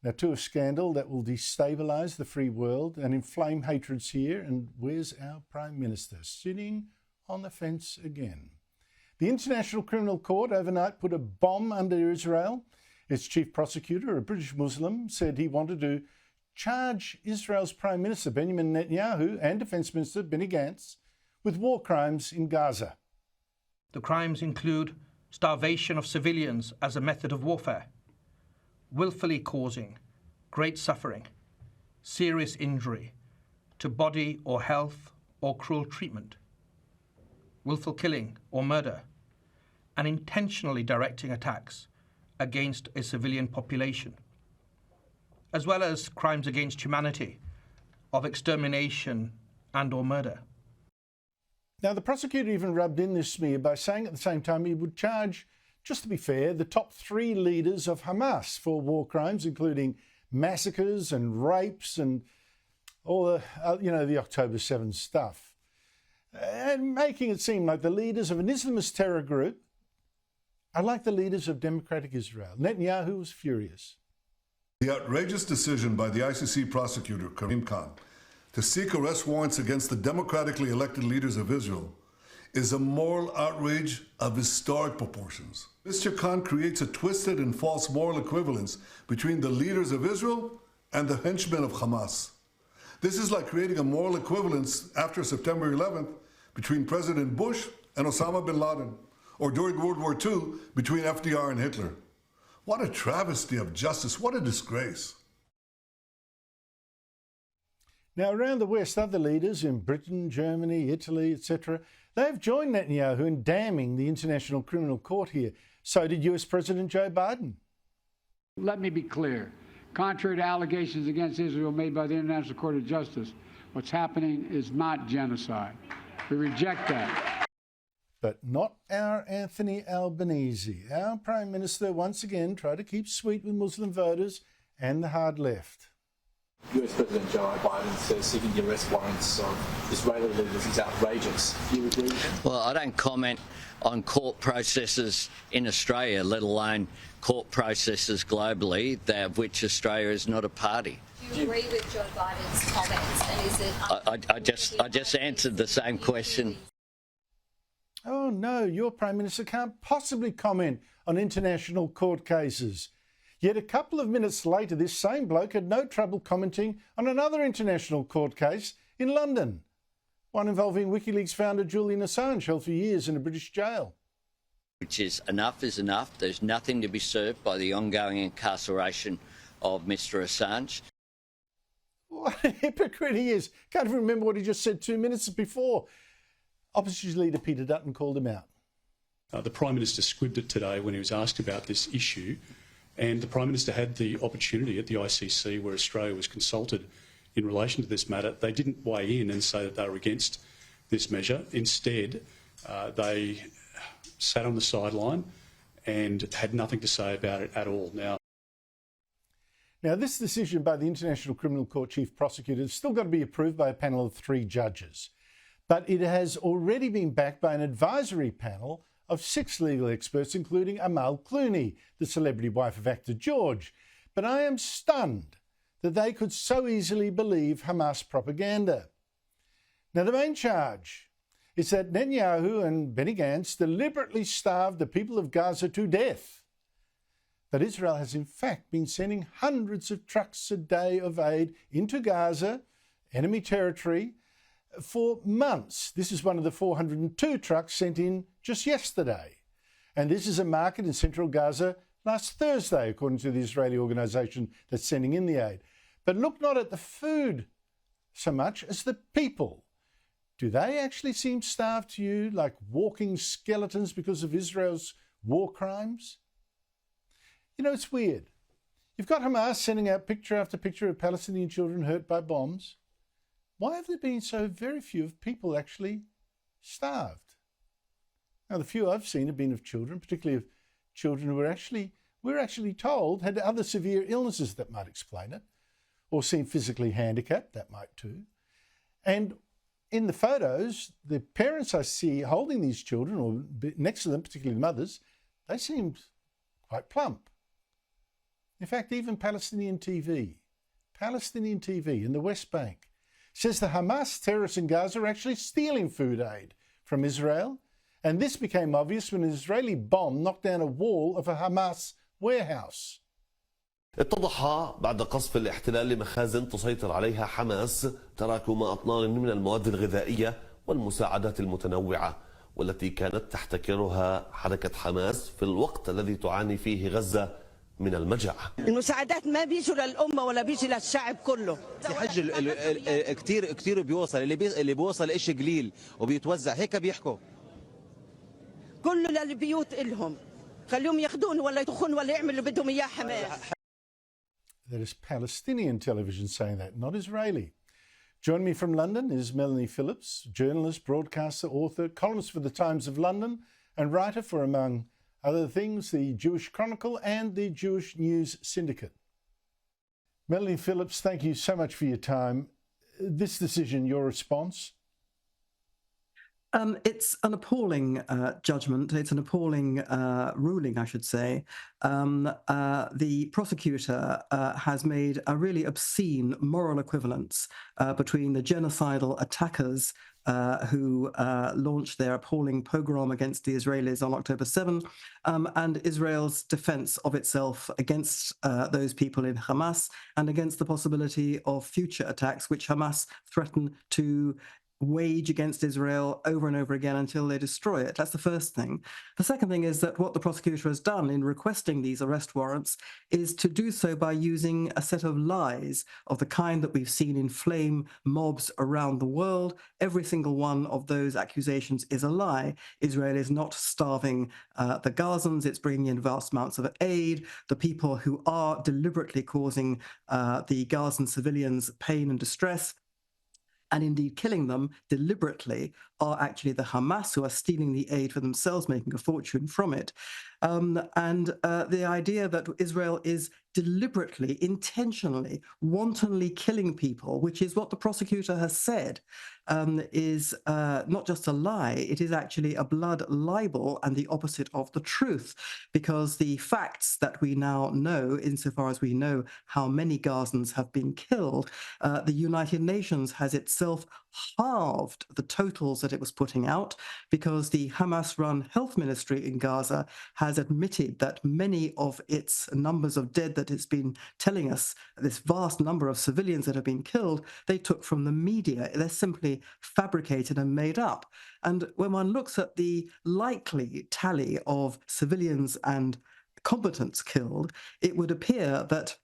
Now, to a scandal that will destabilise the free world and inflame hatreds here. And where's our Prime Minister? Sitting on the fence again. The International Criminal Court overnight put a bomb under Israel. Its chief prosecutor, a British Muslim, said he wanted to charge Israel's Prime Minister Benjamin Netanyahu and Defence Minister Benny Gantz with war crimes in Gaza. The crimes include starvation of civilians as a method of warfare, willfully causing great suffering, serious injury to body or health or cruel treatment, willful killing or murder, and intentionally directing attacks against a civilian population, as well as crimes against humanity of extermination and or murder. Now, the prosecutor even rubbed in this smear by saying at the same time he would charge, just to be fair, the top 3 leaders of Hamas for war crimes, including massacres and rapes and all the, the October 7 stuff, and making it seem like the leaders of an Islamist terror group are like the leaders of democratic Israel. Netanyahu was furious. The outrageous decision by the ICC prosecutor, Karim to seek arrest warrants against the democratically elected leaders of Israel is a moral outrage of historic proportions. Mr. Khan creates a twisted and false moral equivalence between the leaders of Israel and the henchmen of Hamas. This is like creating a moral equivalence after September 11th between President Bush and Osama bin Laden, or during World War II between FDR and Hitler. What a travesty of justice, what a disgrace. Now, around the West, other leaders in Britain, Germany, Italy, etc., they've joined Netanyahu in damning the International Criminal Court here. So did US President Joe Biden. Let me be clear. Contrary to allegations against Israel made by the International Court of Justice, what's happening is not genocide. We reject that. But not our Anthony Albanese. Our Prime Minister once again tried to keep sweet with Muslim voters and the hard left. US President Joe Biden says seeking the arrest warrants of Israeli leaders is outrageous. Do you agree? Well, I don't comment on court processes in Australia, let alone court processes globally, of which Australia is not a party. Do you agree with Joe Biden's comments? And is it? I just answered the same question. Oh no, your Prime Minister can't possibly comment on international court cases. Yet a couple of minutes later, this same bloke had no trouble commenting on another international court case in London, one involving WikiLeaks founder Julian Assange, held for years in a British jail. Which is enough is enough. There's nothing to be served by the ongoing incarceration of Mr. Assange. What a hypocrite he is. Can't even remember what he just said 2 minutes before. Opposition leader Peter Dutton called him out. The Prime Minister squibbed it today when he was asked about this issue. And the Prime Minister had the opportunity at the ICC, where Australia was consulted in relation to this matter. They didn't weigh in and say that they were against this measure. Instead, they sat on the sideline and had nothing to say about it at all. Now, this decision by the International Criminal Court Chief Prosecutor has still got to be approved by a panel of 3 judges. But it has already been backed by an advisory panel of 6 legal experts, including Amal Clooney, the celebrity wife of actor George. But I am stunned that they could so easily believe Hamas propaganda. Now, the main charge is that Netanyahu and Benny Gantz deliberately starved the people of Gaza to death. But Israel has in fact been sending hundreds of trucks a day of aid into Gaza, enemy territory, for months. This is one of the 402 trucks sent in just yesterday. And this is a market in central Gaza last Thursday, according to the Israeli organisation that's sending in the aid. But look not at the food so much as the people. Do they actually seem starved to you like walking skeletons because of Israel's war crimes? You know, it's weird. You've got Hamas sending out picture after picture of Palestinian children hurt by bombs. Why have there been so very few of people actually starved? Now, the few I've seen have been of children, particularly of children who we're actually told had other severe illnesses that might explain it, or seem physically handicapped, that might too. And in the photos, the parents I see holding these children, or next to them, particularly the mothers, they seemed quite plump. In fact, even Palestinian TV in the West Bank, says the Hamas terrorists in Gaza are actually stealing food aid from Israel. And this became obvious when an Israeli bomb knocked down a wall of a Hamas warehouse. اتضح بعد قصف الاحتلال لمخازن تسيطر عليها حماس تراكم أطنان من المواد الغذائية والمساعدات المتنوعة والتي كانت تحتكرها حركة حماس في الوقت الذي تعاني فيه غزة من المجاعة. المساعدات ما بيجوا للأمة ولا بيجي للشعب كله. حج كتير بيوصل اللي بيوصل إشي قليل وبيتوزع هيك بيحكوا. كله للبيوت إلهم. خليهم ياخذون ولا يدخلون ولا يعملوا اللي بدهم إياه حماس. That is Palestinian television saying that, not Israeli. Joining me from London is Melanie Phillips, journalist, broadcaster, author, columnist for the Times of London, and writer for, among other things, the Jewish Chronicle and the Jewish News Syndicate. Melanie Phillips, thank you so much for your time. This decision, your response? It's an appalling judgment. It's an appalling ruling, I should say. The prosecutor has made a really obscene moral equivalence between the genocidal attackers who launched their appalling pogrom against the Israelis on October 7, and Israel's defense of itself against those people in Hamas and against the possibility of future attacks, which Hamas threaten to wage against Israel over and over again until they destroy it. That's the first thing. The second thing is that what the prosecutor has done in requesting these arrest warrants is to do so by using a set of lies of the kind that we've seen inflame mobs around the world. Every single one of those accusations is a lie. Israel is not starving the Gazans, it's bringing in vast amounts of aid. The people who are deliberately causing the Gazan civilians pain and distress, and indeed killing them deliberately, are actually the Hamas, who are stealing the aid for themselves, making a fortune from it. The idea that Israel is deliberately, intentionally, wantonly killing people, which is what the prosecutor has said, is not just a lie, it is actually a blood libel and the opposite of the truth, because the facts that we now know, insofar as we know how many Gazans have been killed, the United Nations has itself halved the totals that it was putting out, because the Hamas-run health ministry in Gaza has admitted that many of its numbers of dead that it's been telling us, this vast number of civilians that have been killed, they took from the media. They're simply fabricated and made up. And when one looks at the likely tally of civilians and combatants killed, it would appear that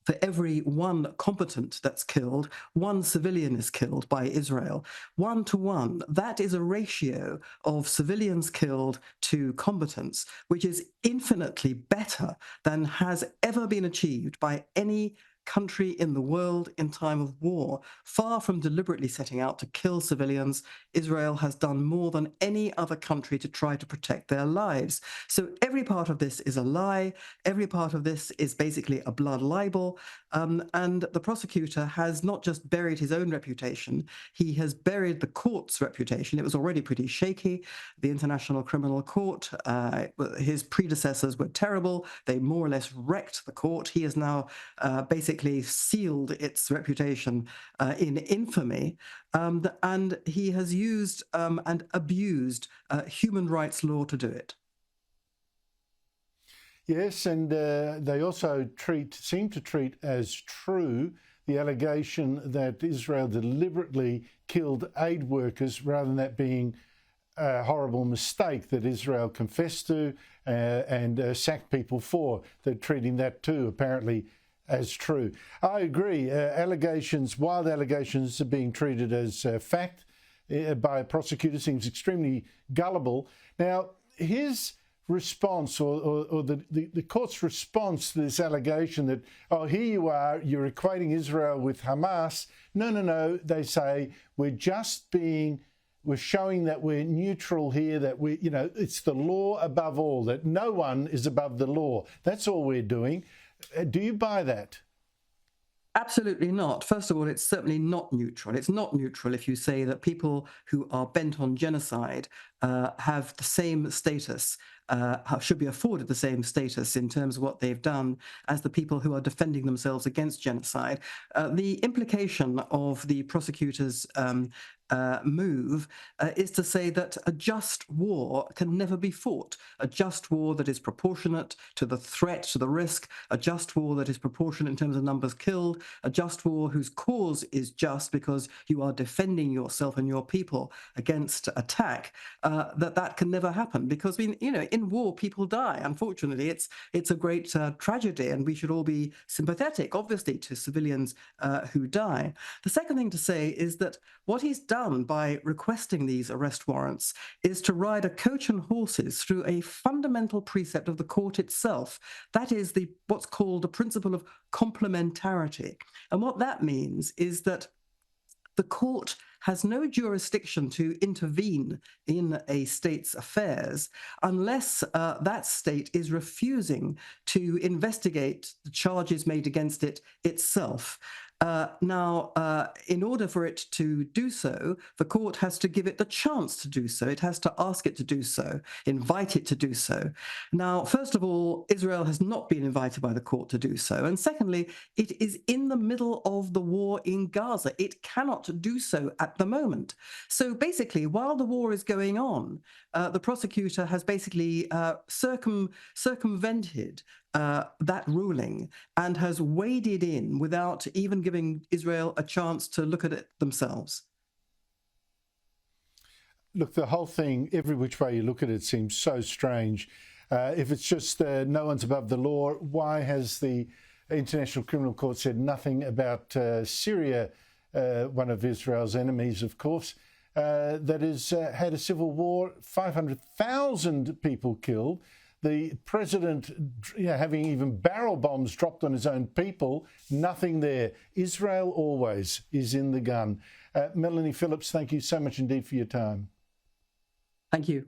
for every one combatant that's killed, one civilian is killed by Israel. 1 to 1, that is a ratio of civilians killed to combatants, which is infinitely better than has ever been achieved by any country in the world in time of war. Far from deliberately setting out to kill civilians, Israel has done more than any other country to try to protect their lives. So every part of this is a lie. Every part of this is basically a blood libel. And the prosecutor has not just buried his own reputation, he has buried the court's reputation. It was already pretty shaky. The International Criminal Court, his predecessors were terrible. They more or less wrecked the court. He has now basically sealed its reputation in infamy, and he has used and abused human rights law to do it. Yes, and they also seem to treat as true the allegation that Israel deliberately killed aid workers, rather than that being a horrible mistake that Israel confessed to and sacked people for. They're treating that too, apparently, as true. I agree. Wild allegations are being treated as fact by a prosecutor. Seems extremely gullible. Now, his response, or the court's response to this allegation that, oh, here you are, you're equating Israel with Hamas. No, they say we're showing that we're neutral here, that it's the law above all, that no one is above the law. That's all we're doing. Do you buy that? Absolutely not. First of all, it's certainly not neutral. It's not neutral if you say that people who are bent on genocide have the same status should be afforded the same status in terms of what they've done as the people who are defending themselves against genocide. The implication of the prosecutor's move is to say that a just war can never be fought. A just war that is proportionate to the threat, to the risk, a just war that is proportionate in terms of numbers killed, a just war whose cause is just because you are defending yourself and your people against attack, that can never happen. Because, in war, people die. Unfortunately, it's a great tragedy, and we should all be sympathetic, obviously, to civilians who die. The second thing to say is that what he's done by requesting these arrest warrants is to ride a coach and horses through a fundamental precept of the court itself. That is what's called the principle of complementarity. And what that means is that the court has no jurisdiction to intervene in a state's affairs unless that state is refusing to investigate the charges made against it itself. In order for it to do so, the court has to give it the chance to do so. It has to ask it to do so, invite it to do so. Now, first of all, Israel has not been invited by the court to do so. And secondly, it is in the middle of the war in Gaza. It cannot do so at the moment. So basically, while the war is going on, the prosecutor has basically circumvented that ruling and has waded in without even giving Israel a chance to look at it themselves. Look, the whole thing, every which way you look at it, seems so strange. If it's just no one's above the law, why has the International Criminal Court said nothing about Syria, one of Israel's enemies, of course, that has had a civil war, 500,000 people killed, the president having even barrel bombs dropped on his own people, nothing there. Israel always is in the gun. Melanie, Phillips, thank you so much indeed for your time. Thank you.